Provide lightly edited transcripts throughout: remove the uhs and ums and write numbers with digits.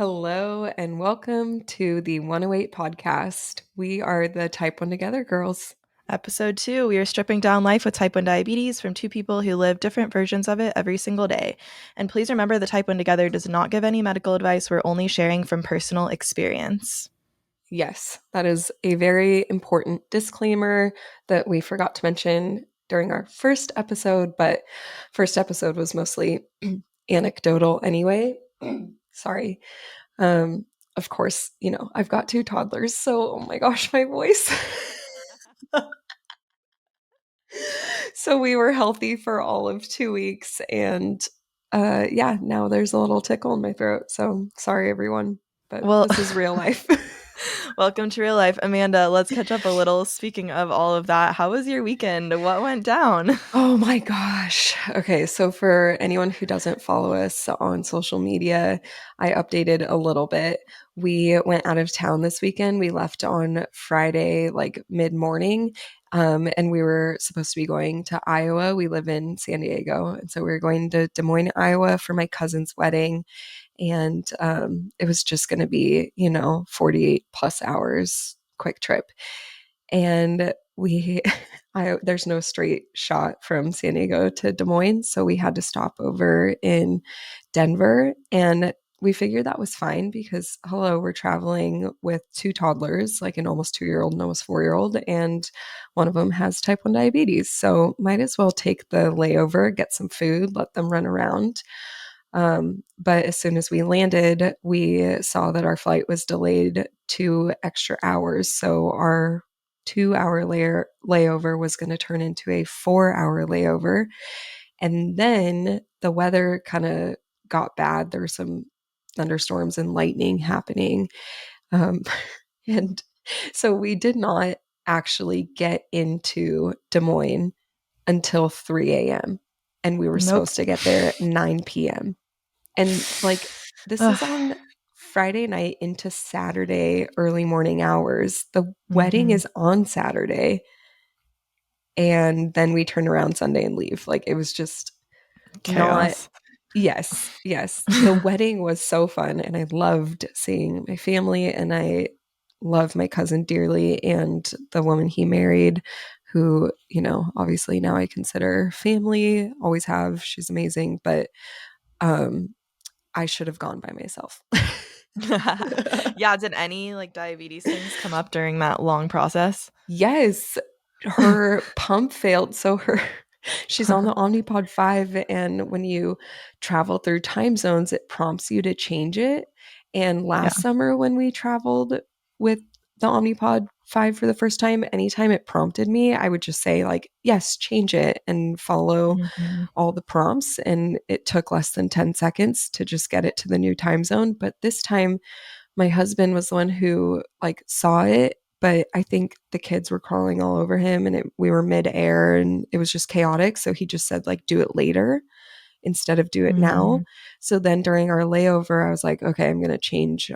Hello and welcome to the 108 podcast. We are the Type 1 Together girls. Episode 2, we are stripping down life with type 1 diabetes from two people who live different versions of it every single day. And please remember the Type 1 Together does not give any medical advice. We're only sharing from personal experience. Yes, that is a very important disclaimer that we forgot to mention during our first episode, but first episode was mostly anecdotal anyway. Sorry. Of course, I've got two toddlers, so oh my gosh, my voice. So we were healthy for all of 2 weeks, and yeah, now there's a little tickle in my throat. So sorry, everyone, but Well, this is real life. welcome to real life. Amanda, let's catch up a little. Speaking of all of that, how was your weekend? What went down? Oh my gosh. Okay, so for anyone who doesn't follow us on social media, I updated a little bit. We went out of town this weekend. We left on Friday, like mid-morning, and we were supposed to be going to Iowa. We live in San Diego, and so we were going to Des Moines, Iowa for my cousin's wedding. And it was just going to be, 48 plus hours quick trip. And there's no straight shot from San Diego to Des Moines, so we had to stop over in Denver, and we figured that was fine because hello, we're traveling with two toddlers, like an almost 2-year-old and almost 4-year-old, and one of them has type 1 diabetes, so might as well take the layover, get some food, let them run around. But as soon as we landed, we saw that our flight was delayed 2 extra hours, so our 2-hour layover was going to turn into a 4-hour layover. And then the weather kind of got bad. There were some thunderstorms and lightning happening. Um, and so we did not actually get into Des Moines until 3 a.m. And we were Nope. supposed to get there at 9 p.m. And like, this is on Friday night into Saturday early morning hours. The wedding is on Saturday. And then we turn around Sunday and leave. Like, it was just not. Chaos. Yes, yes. The wedding was so fun, and I loved seeing my family, and I love my cousin dearly, and the woman he married, who, obviously now I consider family, always have. She's amazing, but I should have gone by myself. Yeah, did any diabetes things come up during that long process? Yes, her pump failed. So she's on the Omnipod 5, and when you travel through time zones, it prompts you to change it. And Yeah. last summer when we traveled with the Omnipod 5 for the first time, anytime it prompted me, I would just say like, yes, change it and follow all the prompts. And it took less than 10 seconds to just get it to the new time zone. But this time my husband was the one who like saw it, but I think the kids were crawling all over him, and we were mid-air and it was just chaotic. So he just said like, do it later instead of do it now. So then during our layover, I was like, okay, I'm going to change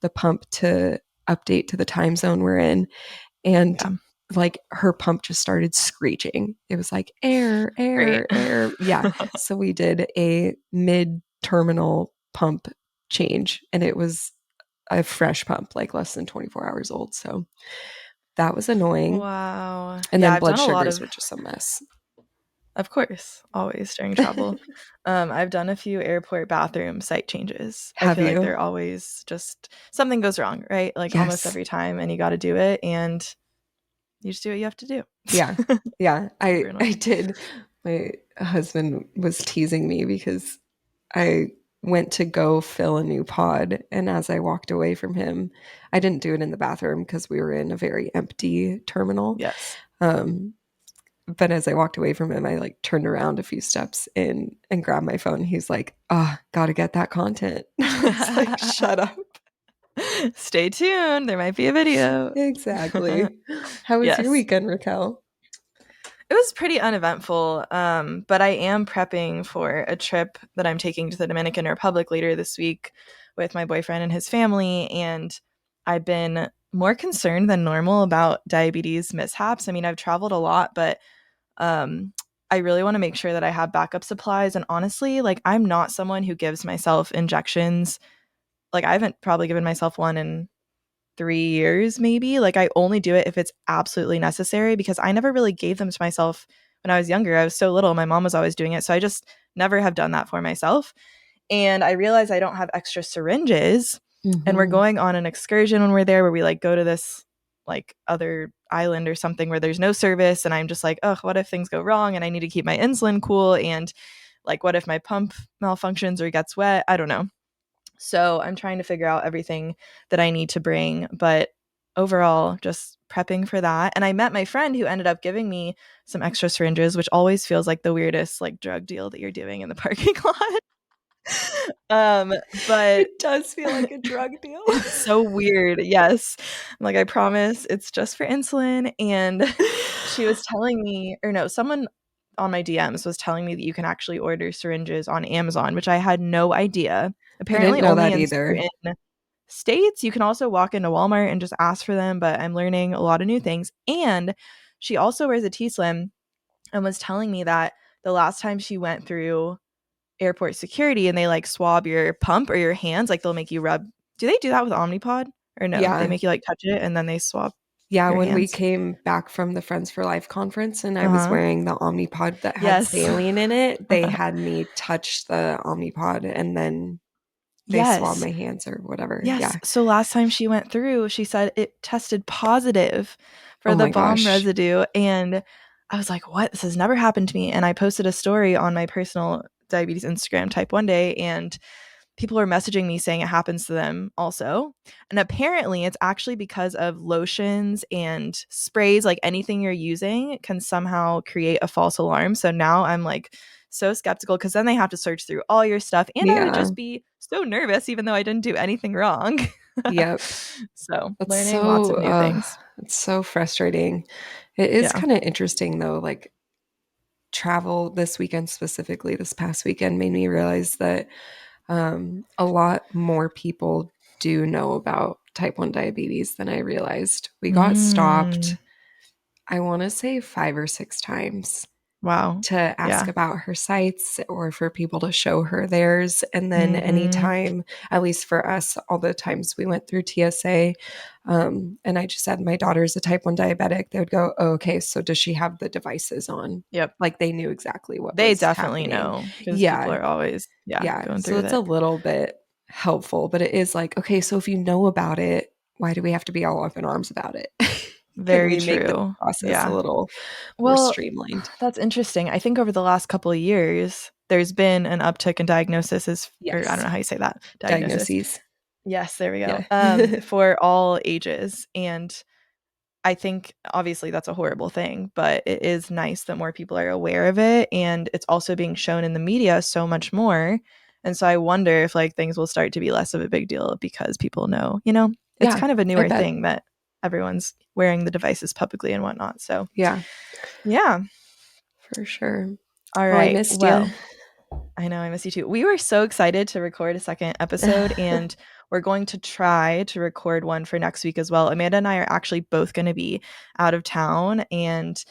the pump to update to the time zone we're in. And like her pump just started screeching. It was like air, Great. air, air. Yeah. So we did a mid-terminal pump change, and it was a fresh pump, like less than 24 hours old. So that was annoying. Wow. And Yeah, then I've blood done a lot sugars of, were just a mess. of course, always during travel. I've done a few airport bathroom site changes. I Have feel like you? they're always just something goes wrong, right? Like almost Yes. every time, and you got to do it, and you just do what you have to do. Yeah. Yeah. Super I annoying. did. My husband was teasing me because I went to go fill a new pod. And as I walked away from him, I didn't do it in the bathroom because we were in a very empty terminal. Yes. But as I walked away from him, I like turned around a few steps in and grabbed my phone. He's like, "Oh, gotta get that content." It's like, shut up. Stay tuned. There might be a video. Exactly. How was your Yes. weekend, Raquel? It was pretty uneventful, but I am prepping for a trip that I'm taking to the Dominican Republic later this week with my boyfriend and his family, and I've been more concerned than normal about diabetes mishaps. I mean, I've traveled a lot, but I really want to make sure that I have backup supplies. And honestly, like I'm not someone who gives myself injections like I haven't probably given myself one in 3 years, maybe. Like I only do it if it's absolutely necessary because I never really gave them to myself when I was younger. I was so little. My mom was always doing it. So I just never have done that for myself. And I realized I don't have extra syringes. And we're Hmm. going on an excursion when we're there where we like go to this like other island or something where there's no service. And I'm just like, oh, what if things go wrong and I need to keep my insulin cool? And like, what if my pump malfunctions or gets wet? I don't know. So I'm trying to figure out everything that I need to bring. But overall, just prepping for that. And I met my friend who ended up giving me some extra syringes, which always feels like the weirdest like drug deal that you're doing in the parking lot. But It does feel like a drug deal. it's so weird. Yes. I'm like, I promise it's just for insulin. And she was telling me, or no, someone on my DMs was telling me that you can actually order syringes on Amazon, which I had no idea. I didn't Apparently, know only that in either. certain states. You can also walk into Walmart and just ask for them, but I'm learning a lot of new things. And she also wears a T Slim and was telling me that the last time she went through airport security and they like swab your pump or your hands, like they'll make you rub. Do they do that with Omnipod or no? They Yeah. make you like touch it and then they swab Yeah, your when we hands. came back from the Friends for Life conference and I Uh was huh. wearing the Omnipod that had Yes. saline in it, they had me touch the Omnipod and then they swabbed Yes. my hands or whatever. Yes. Yeah. So last time she went through, she said it tested positive for Oh the my bomb gosh. residue. And I was like, what? This has never happened to me. And I posted a story on my personal diabetes Instagram, T1D, and people are messaging me saying it happens to them also. And apparently, it's actually because of lotions and sprays, like anything you're using can somehow create a false alarm. So now I'm like so skeptical because then they have to search through all your stuff. And I would Yeah. just be so nervous, even though I didn't do anything wrong. Yep. So That's learning lots so of new things. it's so frustrating. It is Yeah. kind of interesting though, like travel this weekend specifically, this past weekend made me realize that a lot more people do know about type 1 diabetes than I realized. We got Mm, stopped, I want to say 5 or 6 times wow. to ask Yeah. about her sites or for people to show her theirs. And then Mm-hmm. anytime, at least for us, all the times we went through TSA, and I just said, my daughter's a type 1 diabetic, they would go, oh, okay, so does she have the devices on? Yep. Like they knew exactly what They was definitely happening. know because people Yeah. are always, yeah, Yeah. going So through it's a that. little bit helpful, but it is like, okay, so if you know about it, why do we have to be all up in arms about it? Can Very we make the true. process a Yeah. little more Well, streamlined? that's interesting. I think over the last couple of years, there's been an uptick in diagnoses, or I don't Yes. know how you say that, diagnosis. Diagnoses. Yes, there we go. Yeah. For all ages. And I think obviously that's a horrible thing, but it is nice that more people are aware of it. And it's also being shown in the media so much more. And so I wonder if like things will start to be less of a big deal because people know, it's Yeah, kind of a I newer bet. thing that everyone's wearing the devices publicly and whatnot. So, Yeah, yeah. for sure. All Well, I right. missed you. Well, I know I miss you too. We were so excited to record a second episode, and we're going to try to record one for next week as well. Amanda and I are actually both going to be out of town, and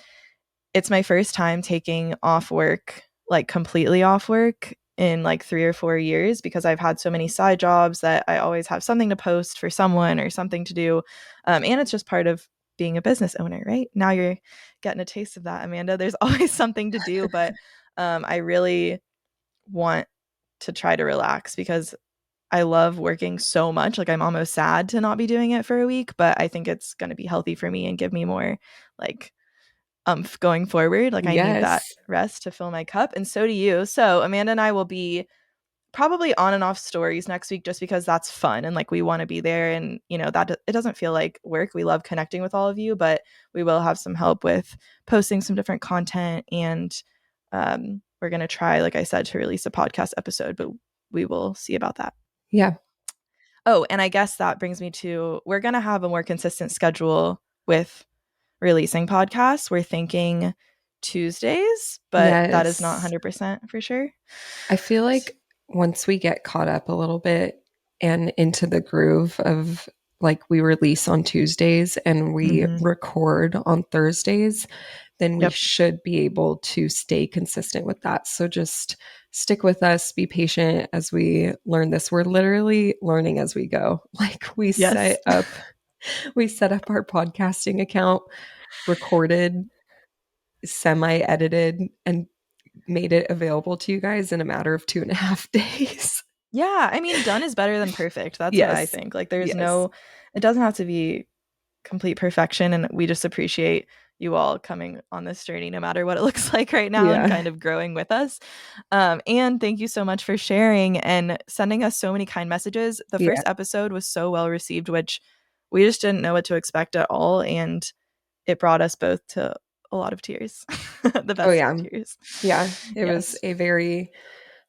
it's my first time taking off work, like completely off work in like 3 or 4 years because I've had so many side jobs that I always have something to post for someone or something to do. And it's just part of being a business owner, right? Now you're getting a taste of that, Amanda. There's always something to do, but I really want to try to relax because I love working so much. Like I'm almost sad to not be doing it for a week, but I think it's going to be healthy for me and give me more like going forward. Like I need that Yes. rest to fill my cup and so do you. So Amanda and I will be probably on and off stories next week just because that's fun and like we want to be there and that it doesn't feel like work. We love connecting with all of you, but we will have some help with posting some different content and we're going to try like I said to release a podcast episode, but we will see about that. Yeah. Oh, and I guess that brings me to we're going to have a more consistent schedule with releasing podcasts. We're thinking Tuesdays, but that is not Yes. 100% for sure. I feel like once we get caught up a little bit and into the groove of like we release on Tuesdays and we Mm-hmm. record on Thursdays, then we Yep. should be able to stay consistent with that. So just stick with us, be patient as we learn this. We're literally learning as we go. Like Yes. we set up our podcasting account, recorded, semi-edited, and made it available to you guys in a matter of 2.5 days. Yeah, I mean, done is better than perfect. That's what I Yes. think. Like, there's Yes. no, it doesn't have to be complete perfection. And we just appreciate you all coming on this journey, no matter what it looks like right now, and Yeah. kind of growing with us. And thank you so much for sharing and sending us so many kind messages. The Yeah. first episode was so well received, which we just didn't know what to expect at all. And it brought us both to a lot of tears, the Oh best of yeah. tears. Yeah. It was Yes. a very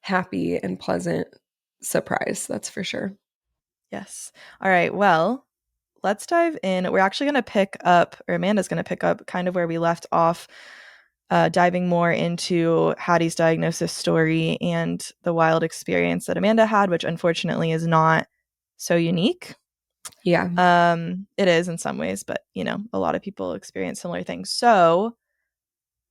happy and pleasant surprise, that's for sure. Yes. All right. Well, let's dive in. We're actually going to pick up, or Amanda's going to pick up kind of where we left off, diving more into Hattie's diagnosis story and the wild experience that Amanda had, which unfortunately is not so unique. Yeah. It is in some ways, but a lot of people experience similar things. So,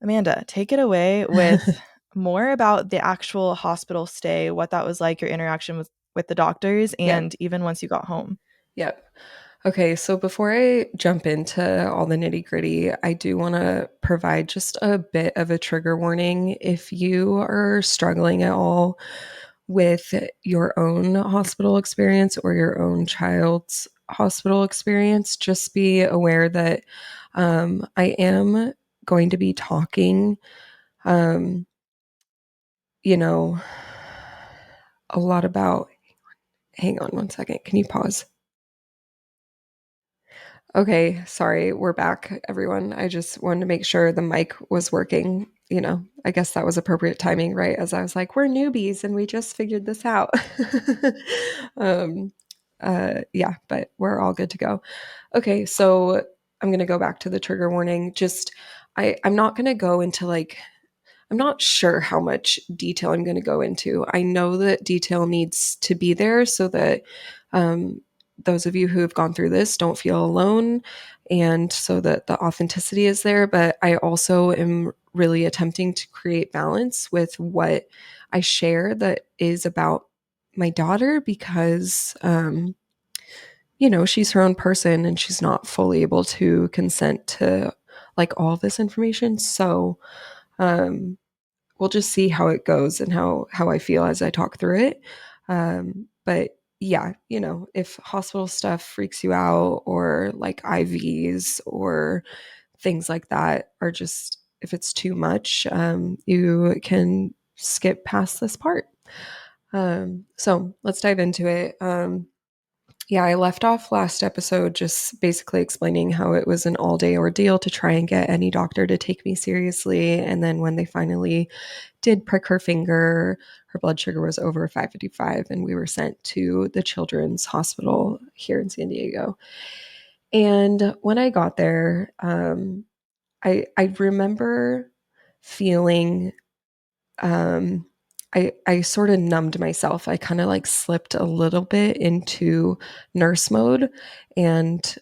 Amanda, take it away with more about the actual hospital stay, what that was like, your interaction with the doctors, Yep. and even once you got home. Yep. Okay, so before I jump into all the nitty gritty, I do want to provide just a bit of a trigger warning. If you are struggling at all with your own hospital experience or your own child's hospital experience, just be aware that I am going to be talking, um, you know, a lot about. Hang on one second. Can you pause? Okay, sorry, we're back, everyone. I just wanted to make sure the mic was working. I guess that was appropriate timing, right? As I was like, we're newbies and we just figured this out. um, yeah, but we're all good to go. Okay, so I'm gonna go back to the trigger warning. Just, I'm not gonna go into like I'm not sure how much detail I'm going to go into. I know that detail needs to be there so that um, those of you who have gone through this don't feel alone and so that the authenticity is there. But I also am really attempting to create balance with what I share that is about my daughter because, she's her own person and she's not fully able to consent to like all of this information. So, um, we'll just see how it goes and how I feel as I talk through it. But yeah, if hospital stuff freaks you out or like IVs or things like that are just if it's too much, you can skip past this part. So let's dive into it. Yeah, I left off last episode just basically explaining how it was an all day ordeal to try and get any doctor to take me seriously. And then when they finally did prick her finger, her blood sugar was over 555, and we were sent to the Children's Hospital here in San Diego. And when I got there, I remember feeling um, I sort of numbed myself. I kind of like slipped a little bit into nurse mode, and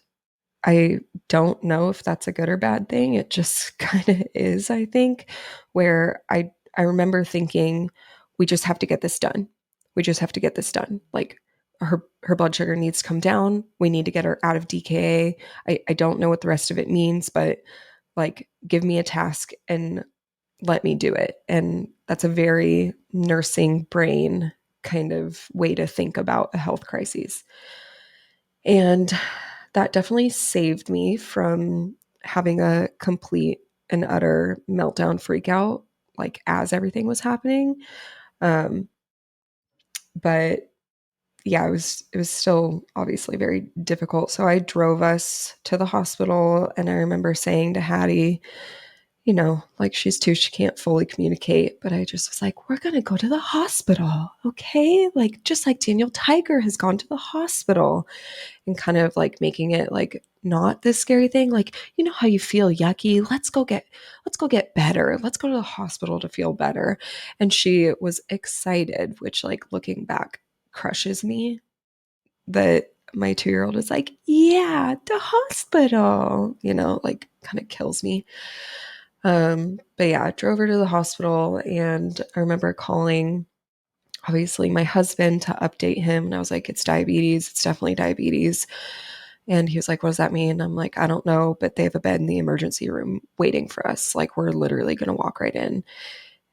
I don't know if that's a good or bad thing. It just kind of is, I think, where I remember thinking we just have to get this done. We just have to get this done. Like her blood sugar needs to come down. We need to get her out of DKA. I don't know what the rest of it means, but like give me a task and let me do it. And that's a very nursing brain kind of way to think about a health crisis. And that definitely saved me from having a complete and utter meltdown freak out, like as everything was happening. Um, but yeah, it was still obviously very difficult. So I drove us to the hospital and I remember saying to Hattie, like she's two, she can't fully communicate, but I just was like, we're going to go to the hospital. Okay. Like, just like Daniel Tiger has gone to the hospital and kind of like making it like not this scary thing. Like, how you feel yucky. Let's go get better. Let's go to the hospital to feel better. And she was excited, which like looking back crushes me that my 2-year-old is like, yeah, the hospital, like kind of kills me. But yeah, I drove her to the hospital, and I remember calling obviously my husband to update him. And I was like, it's diabetes. It's definitely diabetes. And he was like, what does that mean? I'm like, I don't know, but they have a bed in the emergency room waiting for us. Like, we're literally going to walk right in.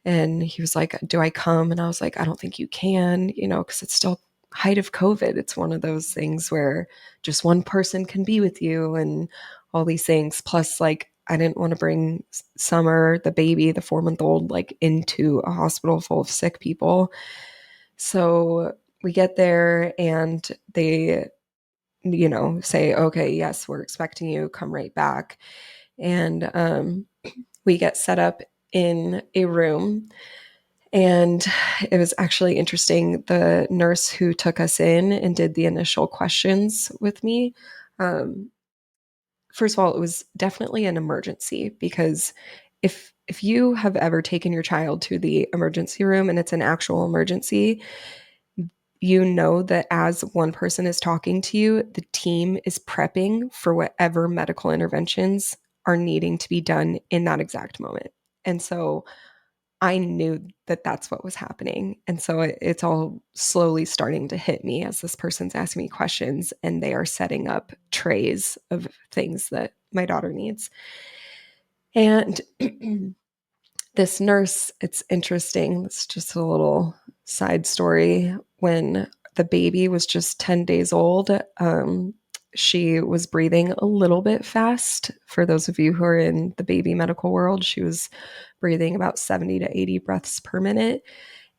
And he was like, do I come? And I was like, I don't think you can, because it's still height of COVID. It's one of those things where just one person can be with you and all these things. Plus, like, I didn't want to bring Summer, the baby, the 4 month old, like into a hospital full of sick people. So we get there and they, say, okay, yes, we're expecting you, come right back. And we get set up in a room. And it was actually interesting. The nurse who took us in and did the initial questions with me, um, first of all, it was definitely an emergency because if you have ever taken your child to the emergency room and it's an actual emergency, you know that as one person is talking to you, the team is prepping for whatever medical interventions are needing to be done in that exact moment. And so I knew that that's what was happening. And so it's all slowly starting to hit me as this person's asking me questions and they are setting up trays of things that my daughter needs. And this nurse, it's interesting. It's just a little side story. When the baby was just 10 days old, she was breathing a little bit fast. For those of you who are in the baby medical world, she was breathing about 70 to 80 breaths per minute.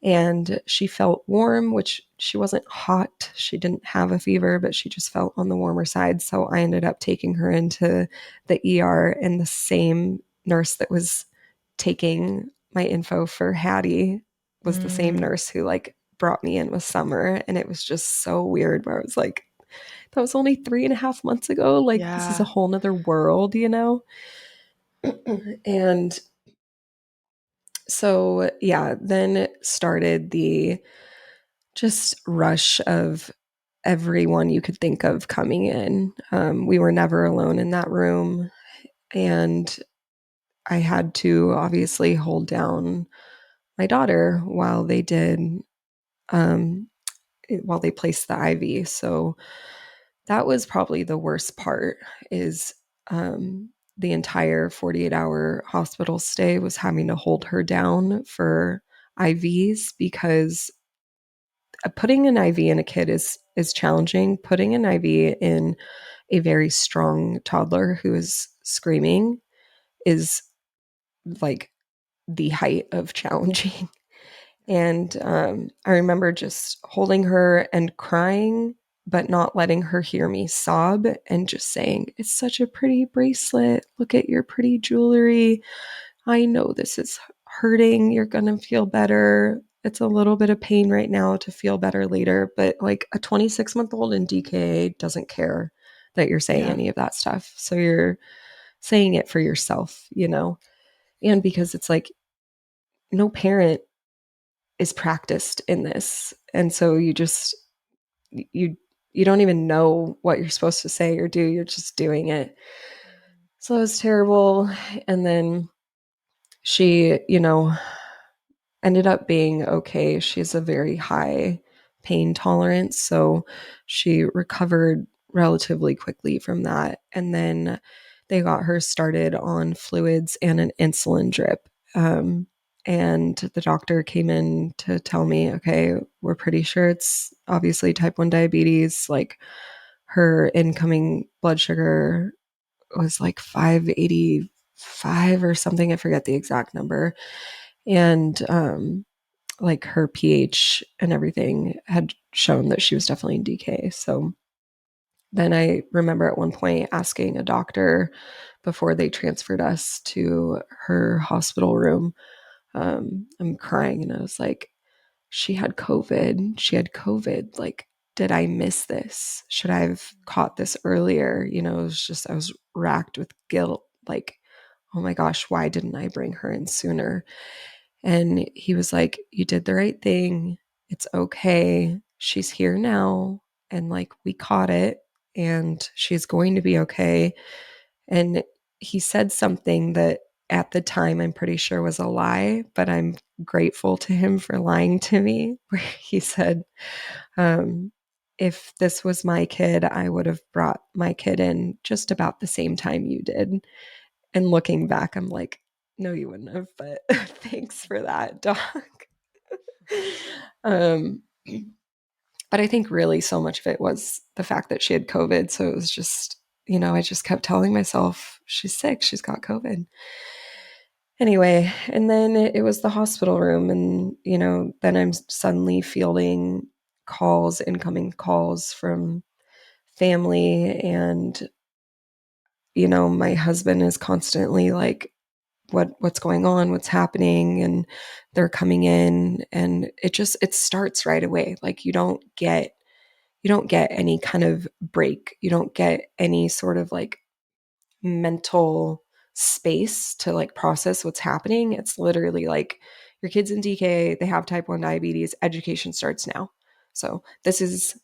And she felt warm, which she wasn't hot. She didn't have a fever, but she just felt on the warmer side. So I ended up taking her into the ER, and the same nurse that was taking my info for Hattie was the same Mm, nurse who like brought me in with Summer. And it was just so weird where I was like, that was only 3.5 months ago. Like, this is a yeah. whole nother world. And so, yeah, then it started the just rush of everyone you could think of coming in. We were never alone in that room. And I had to obviously hold down my daughter um, while they placed the IV. So that was probably the worst part is the entire 48-hour hospital stay was having to hold her down for IVs because putting an IV in a kid is challenging. Putting an IV in a very strong toddler who is screaming is like the height of challenging. And I remember just holding her and crying, but not letting her hear me sob and just saying, it's such a pretty bracelet. Look at your pretty jewelry. I know this is hurting. You're going to feel better. It's a little bit of pain right now to feel better later. But like a 26-month-old in DKA doesn't care that you're saying Yeah. any of that stuff. So you're saying it for yourself. And because it's like no parent is practiced in this. And so you you don't even know what you're supposed to say or do. You're just doing it. So it was terrible. And then she, ended up being okay. She has a very high pain tolerance. So she recovered relatively quickly from that. And then they got her started on fluids and an insulin drip. And the doctor came in to tell me, okay, we're pretty sure it's obviously type 1 diabetes. Like her incoming blood sugar was like 585 or something. I forget the exact number. And like her pH and everything had shown that she was definitely in DK. So then I remember at one point asking a doctor before they transferred us to her hospital room. I'm crying and I was like, she had COVID. She had COVID. Like, did I miss this? Should I have caught this earlier? It was just, I was racked with guilt. Like, oh my gosh, why didn't I bring her in sooner? And he was like, you did the right thing. It's okay. She's here now. And like, we caught it and she's going to be okay. And he said something that at the time I'm pretty sure was a lie, but I'm grateful to him for lying to me, where he said, um, if this was my kid, I would have brought my kid in just about the same time you did. And looking back, I'm like, no, you wouldn't have, but thanks for that, dog. um, but I think really so much of it was the fact that she had COVID. So it was just, I just kept telling myself, she's sick, she's got COVID. Anyway, and then it was the hospital room. And, then I'm suddenly fielding calls, incoming calls from family. And, my husband is constantly like, what's going on, what's happening, and they're coming in, and it starts right away. Like you don't get any kind of break. You don't get any sort of like mental space to like process what's happening. It's literally like your kid's in DK, they have type 1 diabetes, education starts now. So this is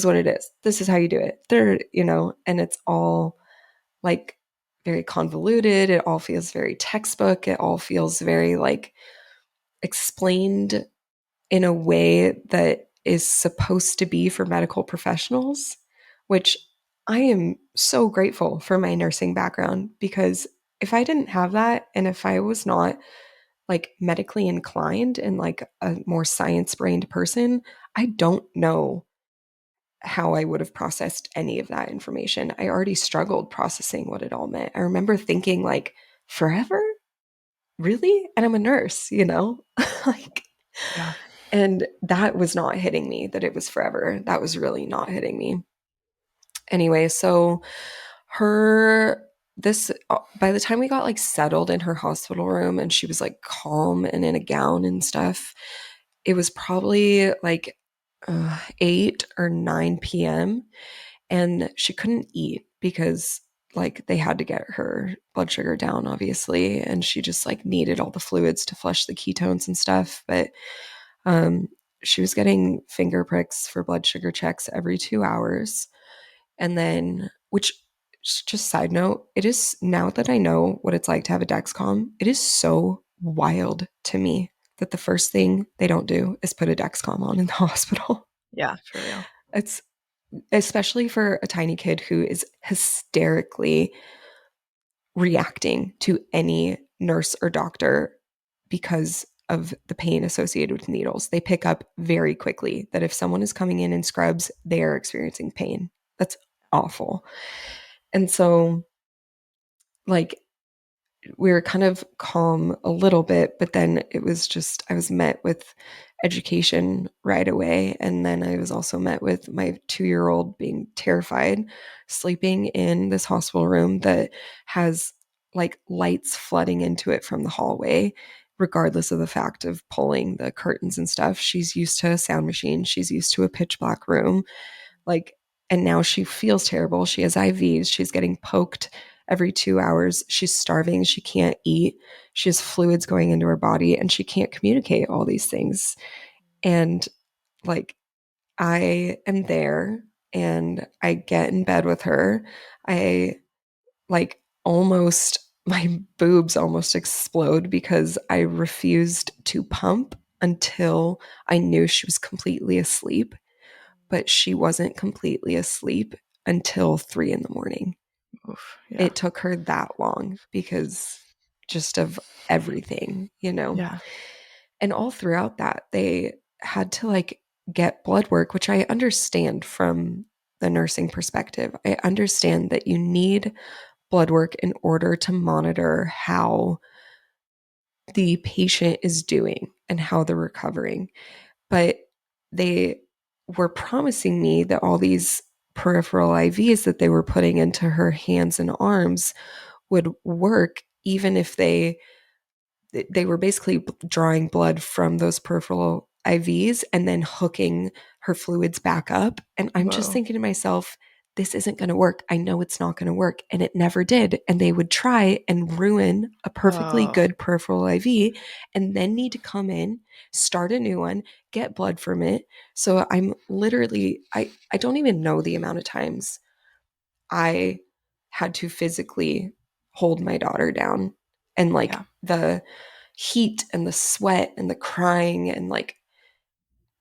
what it is. This is how you do it. And it's all like very convoluted. It all feels very textbook. It all feels very like explained in a way that is supposed to be for medical professionals, which I am so grateful for my nursing background, because if I didn't have that, and if I was not like medically inclined and like a more science brained person, I don't know how I would have processed any of that information. I already struggled processing what it all meant. I remember thinking like, forever? Really? And I'm a nurse, like, Yeah. and that was not hitting me, that it was forever. That was really not hitting me. Anyway, so her this by the time we got like settled in her hospital room and she was like calm and in a gown and stuff, it was probably like 8 or 9 p.m. and she couldn't eat because like they had to get her blood sugar down obviously, and she just like needed all the fluids to flush the ketones and stuff. But um she was getting finger pricks for blood sugar checks every 2 hours. And then, which, just side note, it is, now that I know what it's like to have a Dexcom, it is so wild to me that the first thing they don't do is put a Dexcom on in the hospital. Yeah, for real. It's especially for a tiny kid who is hysterically reacting to any nurse or doctor because of the pain associated with needles. They pick up very quickly that if someone is coming in scrubs, they are experiencing pain. That's awful. And so, like, we were kind of calm a little bit, but then it was just, I was met with education right away. And then I was also met with my 2-year old being terrified, sleeping in this hospital room that has like lights flooding into it from the hallway, regardless of the fact of pulling the curtains and stuff. She's used to a sound machine, she's used to a pitch black room. Like, and now she feels terrible. She has IVs. She's getting poked every 2 hours. She's starving. She can't eat. She has fluids going into her body and she can't communicate all these things. And like, I am there and I get in bed with her. I like almost, my boobs almost explode because I refused to pump until I knew she was completely asleep. But she wasn't completely asleep until 3 in the morning. Oof. Yeah. It took her that long because just of everything. Yeah. And all throughout that, they had to like get blood work, which I understand from the nursing perspective. I understand that you need blood work in order to monitor how the patient is doing and how they're recovering. But they were promising me that all these peripheral IVs that they were putting into her hands and arms would work, even if they were basically drawing blood from those peripheral IVs and then hooking her fluids back up. And I'm just Whoa. thinking to myself, this isn't going to work. I know it's not going to work. And it never did. And they would try and ruin a perfectly Oh. good peripheral IV and then need to come in, start a new one, get blood from it. So I'm literally, I don't even know the amount of times I had to physically hold my daughter down and like Yeah. the heat and the sweat and the crying and like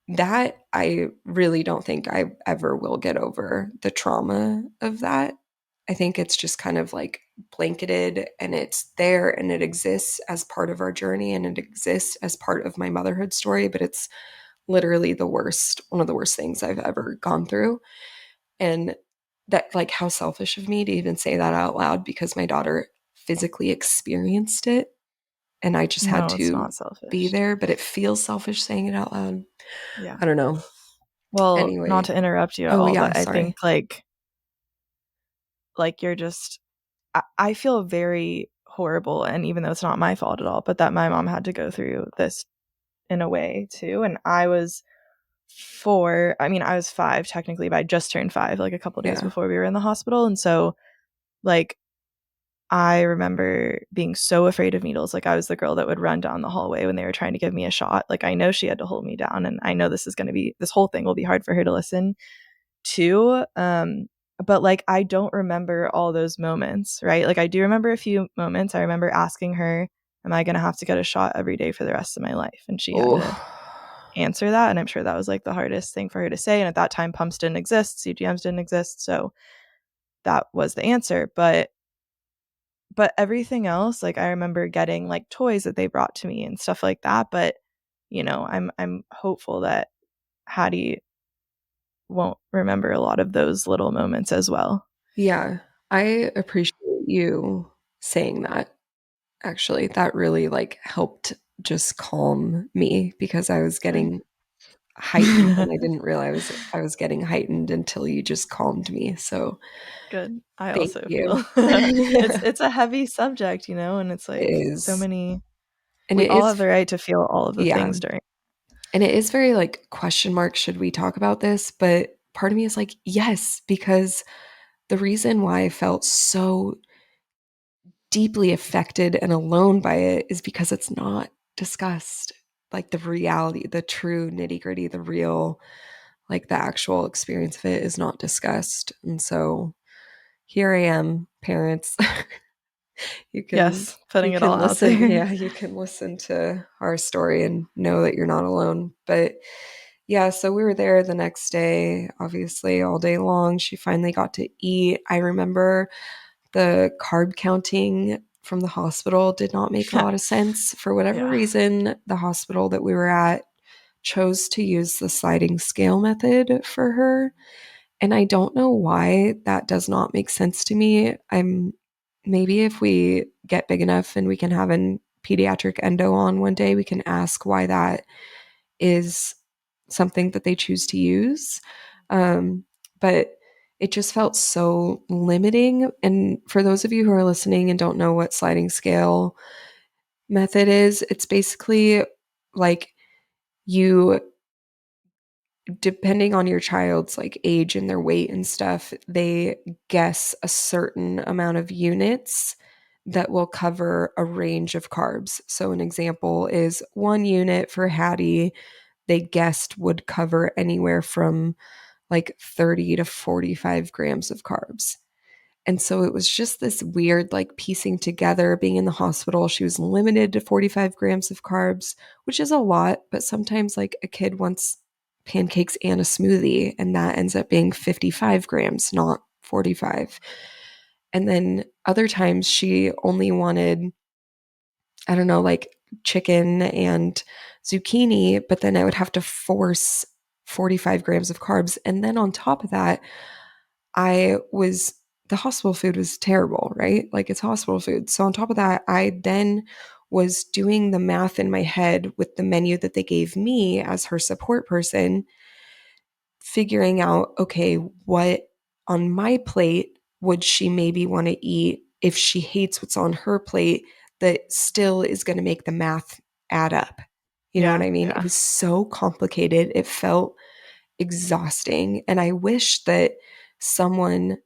that, I really don't think I ever will get over the trauma of that. I think it's just kind of like blanketed and it's there and it exists as part of our journey and it exists as part of my motherhood story, but it's literally the worst, one of the worst things I've ever gone through. And that, like, how selfish of me to even say that out loud because my daughter physically experienced it and I just had No, it's to not be selfish. there, but it feels selfish saying it out loud. Yeah. I don't know. Well, not Anyway. to interrupt you at Oh, all, yeah, but I think sorry. like you're just I feel very horrible, and even though it's not my fault at all, but that my mom had to go through this in a way too. And I was 4. I mean, I was 5 technically, but I just turned 5 like a couple days Yeah. before we were in the hospital. And so like I remember being so afraid of needles. Like I was the girl that would run down the hallway when they were trying to give me a shot. Like I know she had to hold me down and I know this whole thing will be hard for her to listen to. But like I don't remember all those moments, right? Like I do remember a few moments. I remember asking her, am I going to have to get a shot every day for the rest of my life? And she had Oh, to answer that, and I'm sure that was like the hardest thing for her to say. And at that time pumps didn't exist, CGMs didn't exist, so that was the answer. But everything else, like I remember getting like toys that they brought to me and stuff like that. But I'm hopeful that Hattie won't remember a lot of those little moments as well. yeah. I appreciate you saying that. Actually, that really like helped just calm me because I was Good. getting heightened and I didn't realize I was getting heightened until you just calmed me. So, Good. I thank also you. feel it's a heavy subject, and it's It like so is. many And we it all have is, the right to feel all of the yeah. things during. And it is very like question mark, should we talk about this? But part of me is like, yes, because the reason why I felt so deeply affected and alone by it is because it's not discussed. Like the reality, the true nitty gritty, the real, like the actual experience of it is not discussed. And so here I am, parents. you can Yes, putting you it all can out listen, there. yeah, you can listen to our story and know that you're not alone. But yeah, so we were there the next day, obviously all day long. She finally got to eat. I remember the carb counting from the hospital did not make a lot of sense. For whatever Yeah. reason, the hospital that we were at chose to use the sliding scale method for her. And I don't know why that does not make sense to me. I'm maybe if we get big enough and we can have an pediatric endo on one day, we can ask why that is something that they choose to use. But it just felt so limiting. And for those of you who are listening and don't know what sliding scale method is, it's basically like you, depending on your child's like age and their weight and stuff, they guess a certain amount of units that will cover a range of carbs. So an example is 1 unit for Hattie, they guessed would cover anywhere from like 30 to 45 grams of carbs. And so it was just this weird, like piecing together. Being in the hospital, she was limited to 45 grams of carbs, which is a lot, but sometimes like a kid wants pancakes and a smoothie, and that ends up being 55 grams, not 45. And then other times she only wanted, I don't know, like chicken and zucchini, but then I would have to force 45 grams of carbs. And then on top of that, the hospital food was terrible, right? Like it's hospital food. So on top of that, I then was doing the math in my head with the menu that they gave me as her support person, figuring out, okay, what on my plate would she maybe want to eat if she hates what's on her plate that still is going to make the math add up. You know what Yeah, I mean? It yeah. was so complicated. It felt exhausting. And I wish that someone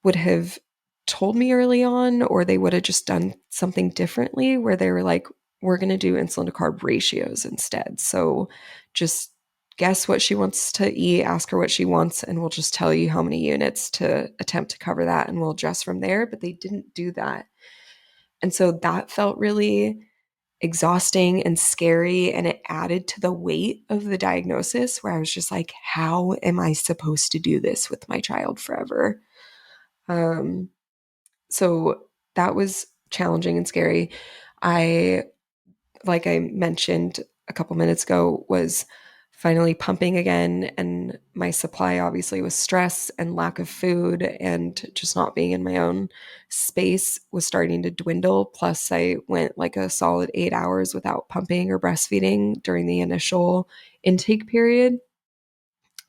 would have told me early on, or they would have just done something differently where they were like, we're going to do insulin to carb ratios instead. So just guess what she wants to eat, ask her what she wants, and we'll just tell you how many units to attempt to cover that and we'll adjust from there. But they didn't do that. And so that felt really exhausting and scary. And it added to the weight of the diagnosis where I was just like, how am I supposed to do this with my child forever? Um, so that was challenging and scary. I, like I mentioned a couple minutes ago, was finally pumping again. And my supply obviously was stress and lack of food and just not being in my own space was starting to dwindle. Plus, I went like a solid 8 hours without pumping or breastfeeding during the initial intake period.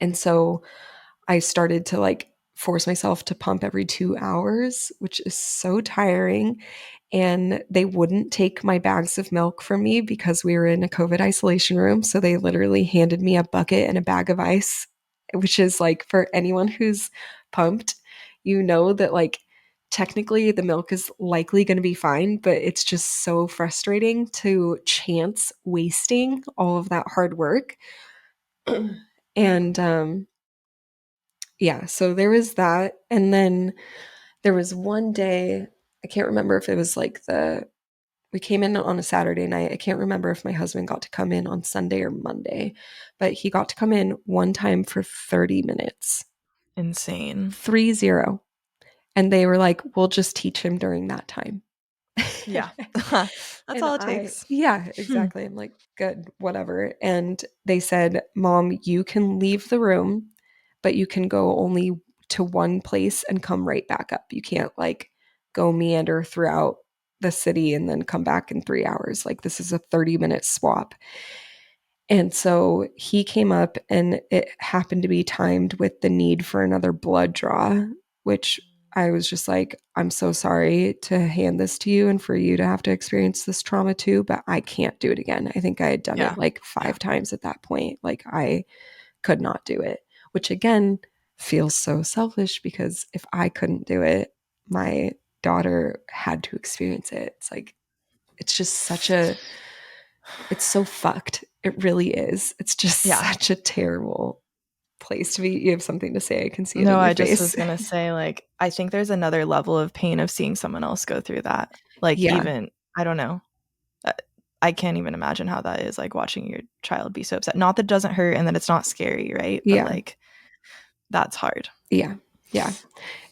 And so I started to like force myself to pump every 2 hours, which is so tiring. And they wouldn't take my bags of milk from me because we were in a COVID isolation room. So they literally handed me a bucket and a bag of ice, which is like for anyone who's pumped, you know that like technically the milk is likely going to be fine, but it's just so frustrating to chance wasting all of that hard work. And yeah, so there was that. And then there was one day, I can't remember if it was like we came in on a Saturday night. I can't remember if my husband got to come in on Sunday or Monday, but he got to come in one time for 30 minutes, Insane. 30. And they were like, we'll just teach him during that time. Yeah. That's And all it takes. yeah, Hmm. exactly. I'm like, good, whatever. And they said, Mom, you can leave the room, but you can go only to one place and come right back up. You can't like go meander throughout the city and then come back in 3 hours. Like, this is a 30-minute swap. And so he came up, and it happened to be timed with the need for another blood draw, which I was just like, I'm so sorry to hand this to you and for you to have to experience this trauma too, but I can't do it again. I think I had done it Yeah. like Yeah. 5 times at that point. Like, I could not do it, which again feels so selfish because if I couldn't do it, my daughter had to experience it. It's like, it's just it's so fucked. It really is. It's just Yeah. such a terrible place to be. You have something to say. I can see it No, in your I just face. was gonna say, like, I think there's another level of pain of seeing someone else go through that. Like, Yeah. even, I don't know. Uh, I can't even imagine how that is, like, watching your child be so upset. Not that it doesn't hurt and that it's not scary, right? But, Yeah. like, that's hard. Yeah. Yeah.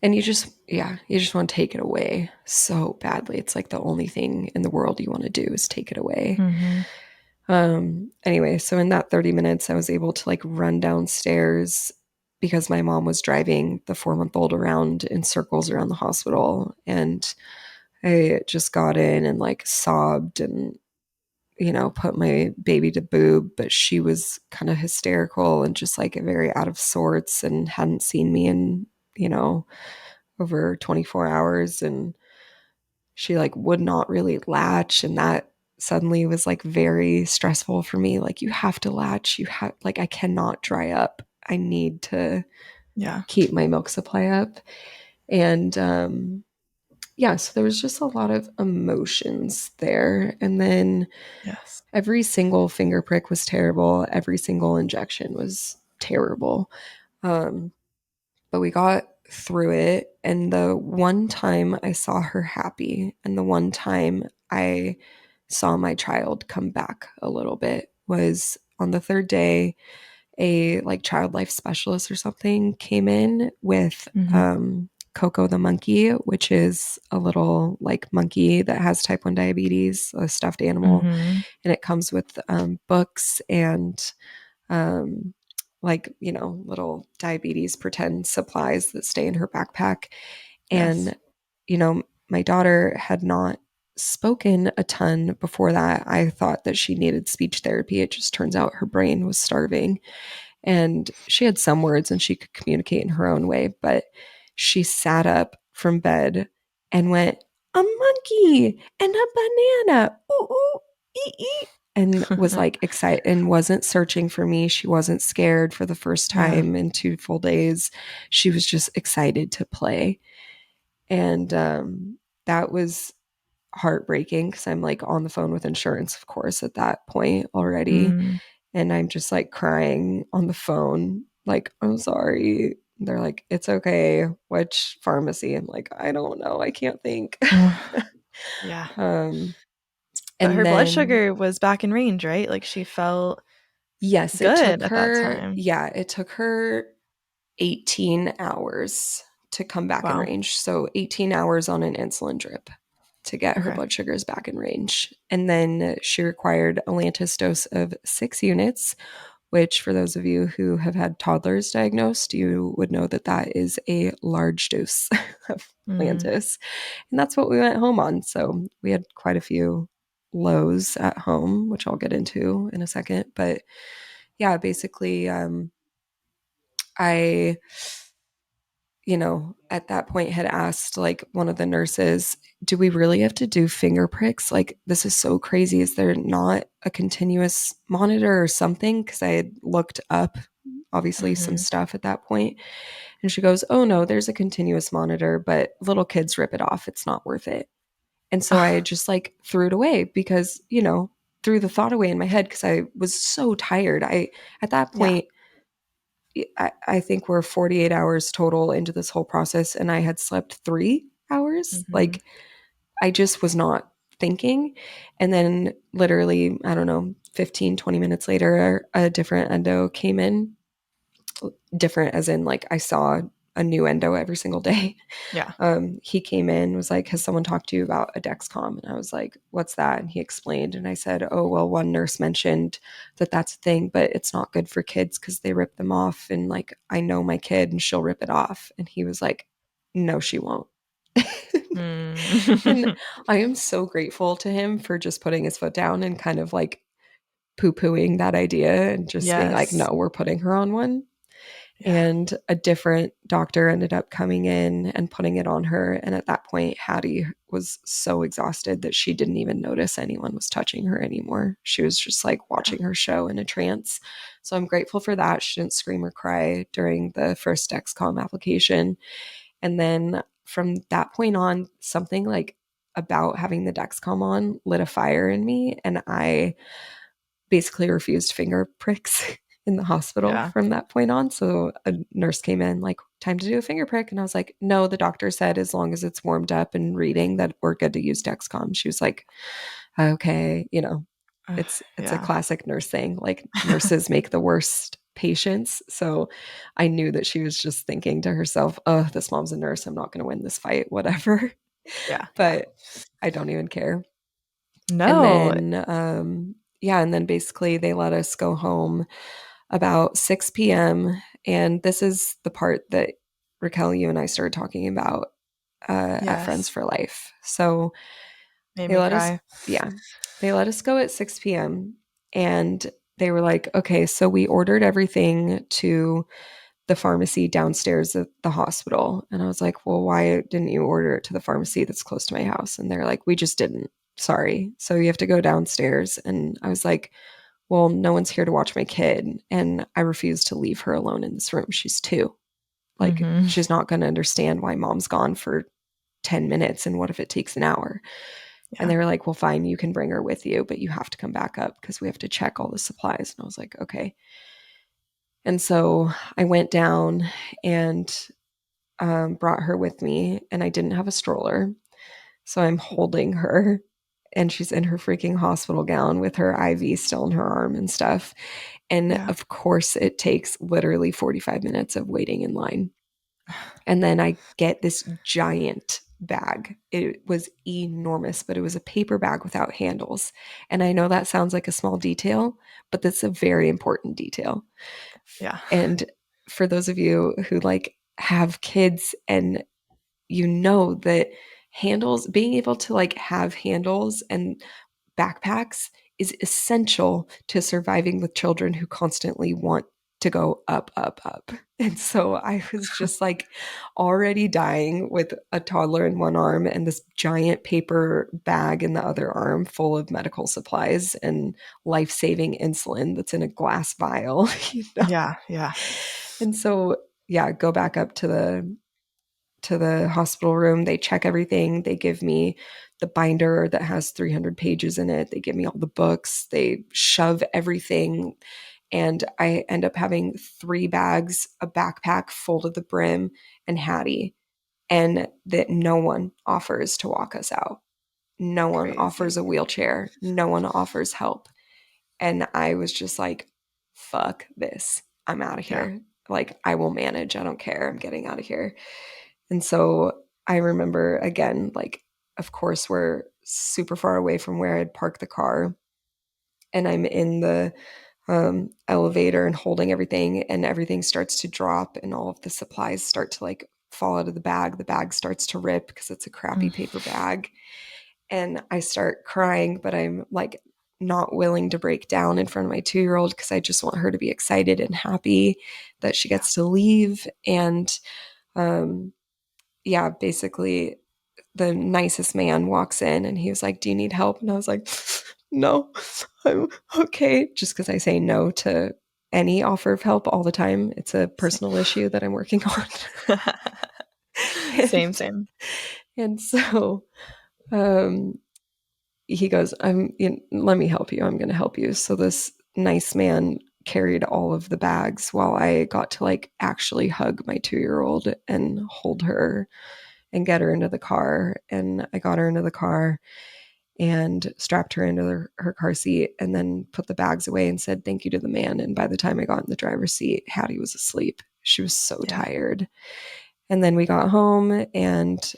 And you just want to take it away so badly. It's like the only thing in the world you want to do is take it away. Mhm. Anyway, so in that 30 minutes, I was able to like run downstairs because my mom was driving the 4 month old around in circles around the hospital. And I just got in and like sobbed and, put my baby to boob, but she was kind of hysterical and just like very out of sorts and hadn't seen me in, you know, over 24 hours. And she like would not really latch. And that suddenly was like very stressful for me. Like, you have to latch. You have, like, I cannot dry up. I need to Yeah. keep my milk supply up. And, yeah, so there was just a lot of emotions there. And then Yes. every single finger prick was terrible. Every single injection was terrible. Um, but we got through it. And the one time I saw her happy, and the one time I saw my child come back a little bit, was on the third day. A like child life specialist or something came in with Mhm. Coco the monkey, which is a little like monkey that has type 1 diabetes, a stuffed animal. Mhm. And it comes with books and um, like, little diabetes pretend supplies that stay in her backpack. Yes. And, my daughter had not spoken a ton before that. I thought that she needed speech therapy. It just turns out her brain was starving. And she had some words and she could communicate in her own way, but she sat up from bed and went, a monkey and a banana. Ooh, ooh, ee, ee. And was like excited and wasn't searching for me. She wasn't scared for the first Yeah. time in 2 full days. She was just excited to play. And that was heartbreaking because I'm like on the phone with insurance, of course, at that point already. Mm. And I'm just like crying on the phone, like, I'm sorry. They're like, it's okay. Which pharmacy? I'm like, I don't know. I can't think. Yeah. Um, But and her blood then, sugar was back in range, right? Like she felt yes, it good took at that her, time. yeah, it took her 18 hours to come back in Wow. range. So 18 hours on an insulin drip to get her Okay. blood sugars back in range. And then she required a Lantus dose of 6 units, which for those of you who have had toddlers diagnosed, you would know that that is a large dose of Mm. Lantus. And that's what we went home on. So we had quite a few lows at home, which I'll get into in a second. But yeah, basically, I, at that point had asked like one of the nurses, do we really have to do finger pricks? Like, this is so crazy. Is there not a continuous monitor or something? Because I had looked up, obviously, some Mhm. stuff at that point. And she goes, oh, no, there's a continuous monitor, but little kids rip it off. It's not worth it. And so I just like threw it away because, threw the thought away in my head because I was so tired. At that Yeah. point, I think we're 48 hours total into this whole process, and I had slept 3 hours. Mhm. Like, I just was not thinking. And then, literally, I don't know, 15, 20 minutes later, a different endo came in. Different as in, like, I saw a new endo every single day. Yeah. He came in, was like, has someone talked to you about a Dexcom? And I was like, what's that? And he explained. And I said, oh, well, one nurse mentioned that that's a thing, but it's not good for kids because they rip them off. And like, I know my kid and she'll rip it off. And he was like, no, she won't. And Mm. I am so grateful to him for just putting his foot down and kind of like poo pooing that idea and just being like, Yes. no, we're putting her on one. Yeah. And a different doctor ended up coming in and putting it on her. And at that point, Hattie was so exhausted that she didn't even notice anyone was touching her anymore. She was just like Yeah. watching her show in a trance. So I'm grateful for that. She didn't scream or cry during the first Dexcom application. And then from that point on, something like about having the Dexcom on lit a fire in me. And I basically refused finger pricks in the hospital Yeah. from that point on. So a nurse came in, like, time to do a finger prick. And I was like, no, the doctor said as long as it's warmed up and reading that we're good to use Dexcom. She was like, okay, it's a Yeah. classic nurse thing. Like, nurses make the worst patients. So I knew that she was just thinking to herself, oh, this mom's a nurse. I'm not going to win this fight, whatever. Yeah. Yeah. But I don't even care. And No. then, yeah, and then basically they let us go home about 6 p.m. And this is the part that Raquel, you and I started talking about at Friends Yes. for Life. So Made they me let us, cry. yeah, they let us go at 6 p.m. And they were like, okay, so we ordered everything to the pharmacy downstairs at the hospital. And I was like, well, why didn't you order it to the pharmacy that's close to my house? And they're like, we just didn't. Sorry. So you have to go downstairs. And I was like, well, no one's here to watch my kid. And I refuse to leave her alone in this room. She's 2. Like, Mhm. she's not going to understand why mom's gone for 10 minutes. And what if it takes an hour? And Yeah. they were like, well, fine, you can bring her with you, but you have to come back up because we have to check all the supplies. And I was like, okay. And so I went down and brought her with me, and I didn't have a stroller. So I'm holding her, and she's in her freaking hospital gown with her IV still in her arm and stuff. And Yeah. of course, it takes literally 45 minutes of waiting in line. And then I get this giant bag. It was enormous, but it was a paper bag without handles. And I know that sounds like a small detail, but that's a very important detail. Yeah. And for those of you who like have kids and that handles, being able to like have handles and backpacks is essential to surviving with children who constantly want to go up, up, up. And so I was just like already dying with a toddler in one arm and this giant paper bag in the other arm full of medical supplies and life saving insulin that's in a glass vial, you know? Yeah. Yeah. And so, yeah, go back up to the hospital room. They check everything. They give me the binder that has 300 pages in it. They give me all the books. They shove everything. And I end up having 3 bags, a backpack full to the brim, and Hattie, and that no one offers to walk us out. No one offers Crazy. a wheelchair. No one offers help. And I was just like, fuck this. I'm out of Yeah. here. Like, I will manage. I don't care. I'm getting out of here. And so I remember again, like, of course, we're super far away from where I'd parked the car. And I'm in the elevator and holding everything, and everything starts to drop, and all of the supplies start to like fall out of the bag. The bag starts to rip because it's a crappy Mm. paper bag. And I start crying, but I'm like not willing to break down in front of my 2-year-old because I just want her to be excited and happy that she Yeah. gets to leave. And um, yeah, basically, the nicest man walks in and he was like, "Do you need help?" And I was like, "No, I'm okay." Just because I say no to any offer of help all the time. It's a Same. personal issue that I'm working on. Same, and, same. and so um, he goes, let me help you. I'm going to help you. So this nice man carried all of the bags while I got to like actually hug my 2-year-old and hold her and get her into the car. And I got her into the car and strapped her into her car seat and then put the bags away and said thank you to the man. And by the time I got in the driver's seat, Hattie was asleep. She was so Yeah. tired. And then we got home and,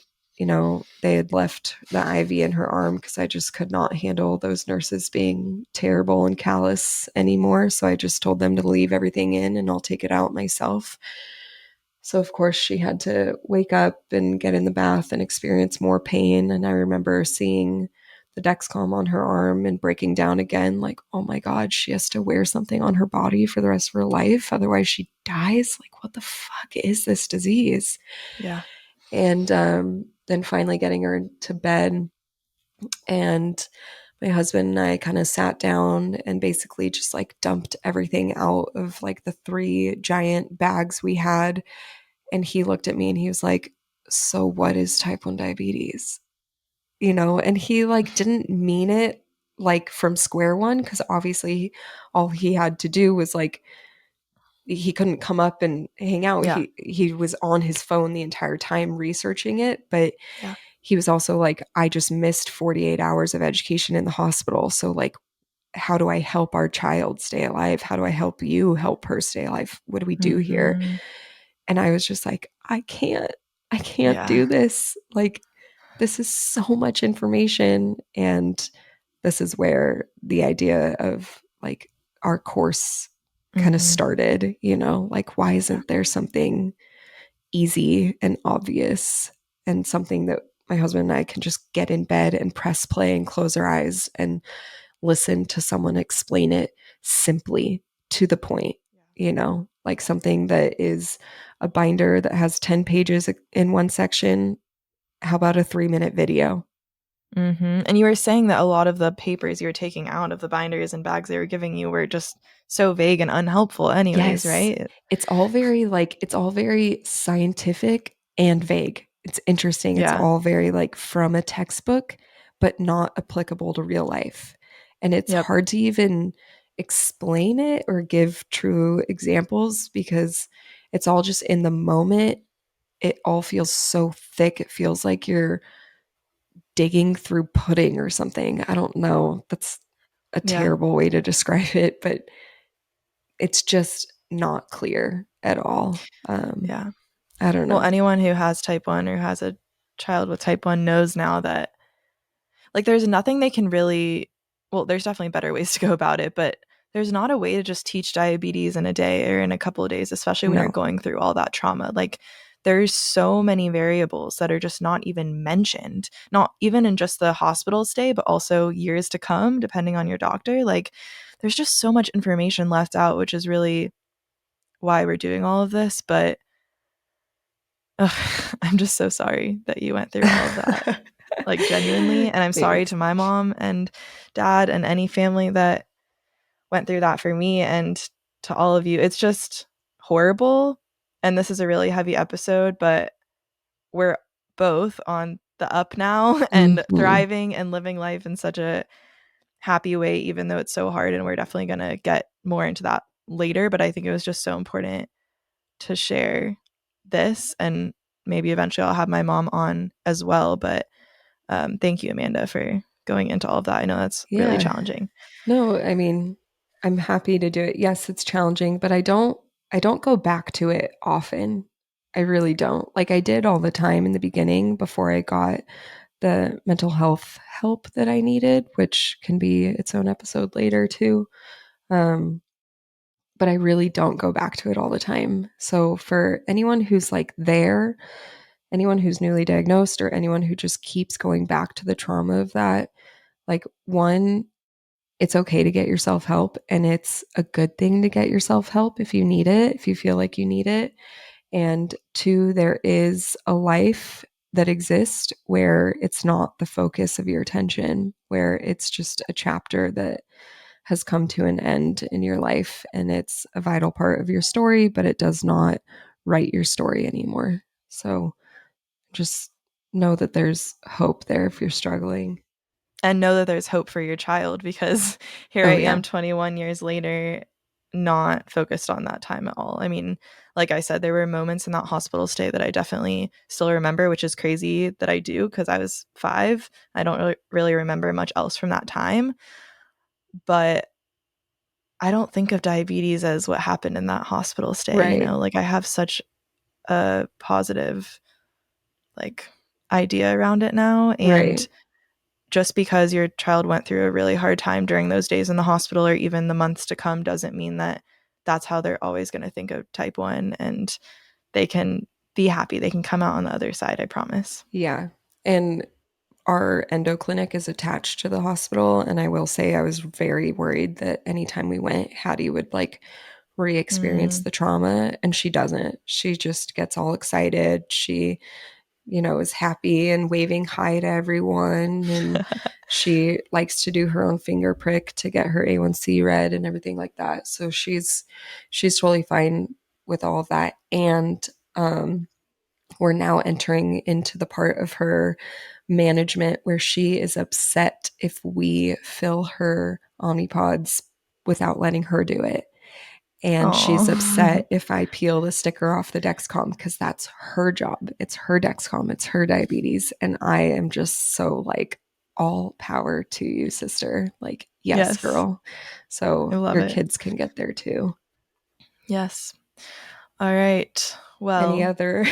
they had left the IV in her arm because I just could not handle those nurses being terrible and callous anymore. So I just told them to leave everything in and I'll take it out myself. So, of course, she had to wake up and get in the bath and experience more pain. And I remember seeing the Dexcom on her arm and breaking down again, like, oh my God, she has to wear something on her body for the rest of her life. Otherwise, she dies. Like, what the fuck is this disease? Yeah. And then finally getting her to bed. And my husband and I kind of sat down and basically just like dumped everything out of like the 3 giant bags we had. And he looked at me and he was like, "So what is type 1 diabetes?" And he like didn't mean it like from square one because obviously all he had to do was like he couldn't come up and hang out. Yeah. He was on his phone the entire time researching it, but Yeah. he was also like, I just missed 48 hours of education in the hospital. So like, how do I help our child stay alive? How do I help you help her stay alive? What do we do here? Mm-hmm. And I was just like, I can't Yeah. do this. Like, this is so much information. And this is where the idea of like our course kind of Mm-hmm. started, like, why Yeah. isn't there something easy and obvious and something that my husband and I can just get in bed and press play and close our eyes and listen to someone explain it simply to the point, like something that is a binder that has 10 pages in one section. How about a 3-minute video? Mm-hmm. And you were saying that a lot of the papers you were taking out of the binders and bags they were giving you were just so vague and unhelpful anyways, Yes. right? It's all very scientific and vague. It's interesting. It's Yeah. all very like from a textbook, but not applicable to real life. And it's Yep. hard to even explain it or give true examples because it's all just in the moment. It all feels so thick. It feels like you're digging through pudding or something. I don't know. That's a Yeah. terrible way to describe it, but it's just not clear at all. Yeah. I don't Well, know. anyone who has type 1 or has a child with type 1 knows now that like there's nothing they can really, well, there's definitely better ways to go about it, but there's not a way to just teach diabetes in a day or in a couple of days, especially when you're No. going through all that trauma. Like there's so many variables that are just not even mentioned, not even in just the hospital stay, but also years to come, depending on your doctor. Like there's just so much information left out, which is really why we're doing all of this. But ugh, I'm just so sorry that you went through all of that, like genuinely. And I'm sorry Thanks. to my mom and dad and any family that went through that for me and to all of you. It's just horrible. And this is a really heavy episode, but we're both on the up now and Mhm. thriving and living life in such a happy way, even though it's so hard. And we're definitely going to get more into that later. But I think it was just so important to share this. And maybe eventually I'll have my mom on as well. But Thank you, Amanda, for going into all of that. I know that's really Yeah. challenging. No, I mean, I'm happy to do it. Yes, it's challenging, but I don't go back to it often. I really don't. Like I did all the time in the beginning before I got the mental health help that I needed, which can be its own episode later too. Um, but I really don't go back to it all the time. So for anyone who's like there, anyone who's newly diagnosed or anyone who just keeps going back to the trauma of that, like one, it's okay to get yourself help and it's a good thing to get yourself help if you need it, if you feel like you need it. And two, there is a life that exists where it's not the focus of your attention, where it's just a chapter that has come to an end in your life and it's a vital part of your story, but it does not write your story anymore. So just know that there's hope there if you're struggling. And know that there's hope for your child, because here I Oh, am yeah. 21 years later, not focused on that time at all. I mean, like I said, there were moments in that hospital stay that I definitely still remember, which is crazy that I do because I was 5. I don't really remember much else from that time. But I don't think of diabetes as what happened in that hospital stay, you Right. know? Like, I have such a positive, like, idea around it now, and Right. just because your child went through a really hard time during those days in the hospital or even the months to come doesn't mean that that's how they're always going to think of type 1, and they can be happy. They can come out on the other side, I promise. Yeah. And our endo clinic is attached to the hospital. And I will say, I was very worried that anytime we went, Hattie would like re experience Mm. the trauma. And she doesn't. She just gets all excited. She, is happy and waving hi to everyone. And she likes to do her own finger prick to get her A1C read and everything like that. So she's totally fine with all of that. And we're now entering into the part of her management where she is upset if we fill her Omnipods without letting her do it. And she's Oh. upset if I peel the sticker off the Dexcom because that's her job. It's her Dexcom, it's her diabetes. And I am just so like, all power to you, sister. Like, yes, Yes, girl. I So love your it. kids can get there too. Yes. All right. Any Well, other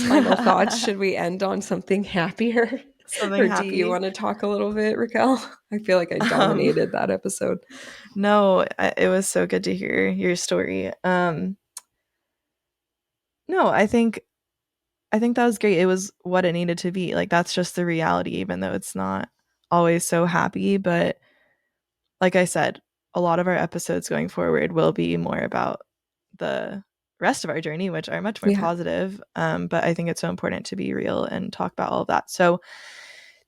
final thoughts? Should we end on something happier? something Or do you happy. want to talk a little bit, Raquel? I feel like I Um, dominated that episode. no, it was so good to hear your story. No, I think that was great. It was what it needed to be. Like, that's just the reality, even though it's not always so happy. But like I said, a lot of our episodes going forward will be more about the rest of our journey, which are much more Yeah. positive. But I think it's so important to be real and talk about all of that. So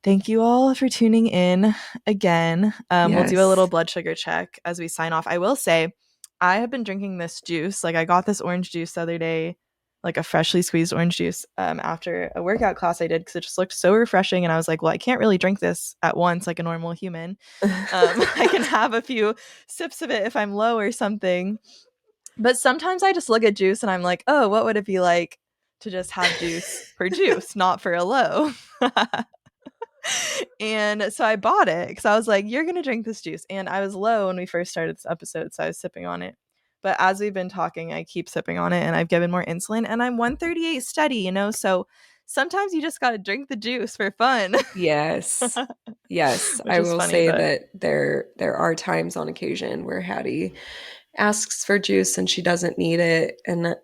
thank you all for tuning in again. We'll do a little Yes. blood sugar check as we sign off. I will say, I have been drinking this juice. Like, I got this orange juice the other day, like a freshly squeezed orange juice, after a workout class I did because it just looked so refreshing. And I was like, well, I can't really drink this at once like a normal human. I can have a few sips of it if I'm low or something. But sometimes I just look at juice and I'm like, oh, what would it be like to just have juice for juice, not for a low? And so I bought it because I was like, you're going to drink this juice. And I was low when we first started this episode, so I was sipping on it. But as we've been talking, I keep sipping on it and I've given more insulin and I'm 138 steady, So sometimes you just got to drink the juice for fun, Yes. Yes. which I is will funny, say but that there are times on occasion where Hattie asks for juice and she doesn't need it. And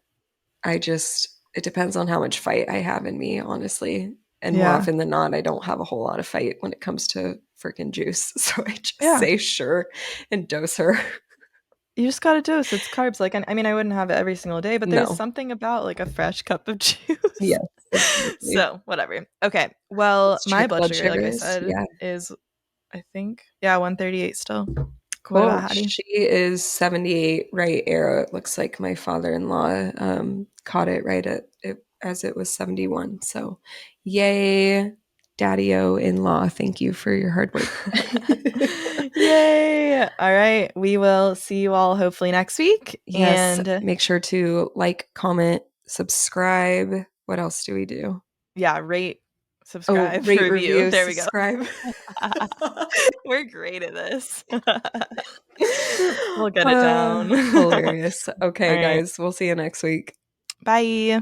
I just it depends on how much fight I have in me, honestly. And more yeah. often than not, I don't have a whole lot of fight when it comes to freaking juice. So I just Yeah. say sure and dose her. You just got to dose. It's carbs. Like, I mean, I wouldn't have it every single day, but there's No. something about like a fresh cup of juice. Yes, exactly. So, whatever. Okay. Well, Let's my check blood blood sugar, like I sugars. said, Yeah. is, I think, yeah, 138 still. What about Cool. Hattie? She is 78 right arrow. It looks like my father-in-law caught it right at it as it was 71. So yay, daddy-o in-law. Thank you for your hard work. Yay. All right. We will see you all hopefully next week. Yes, And make sure to like, comment, subscribe. What else do we do? yeah, rate, Oh, subscribe, rate, review. review, There we go. subscribe. We're great at this. We'll get it down. All Hilarious. Okay, right. guys, we'll see you next week. Bye.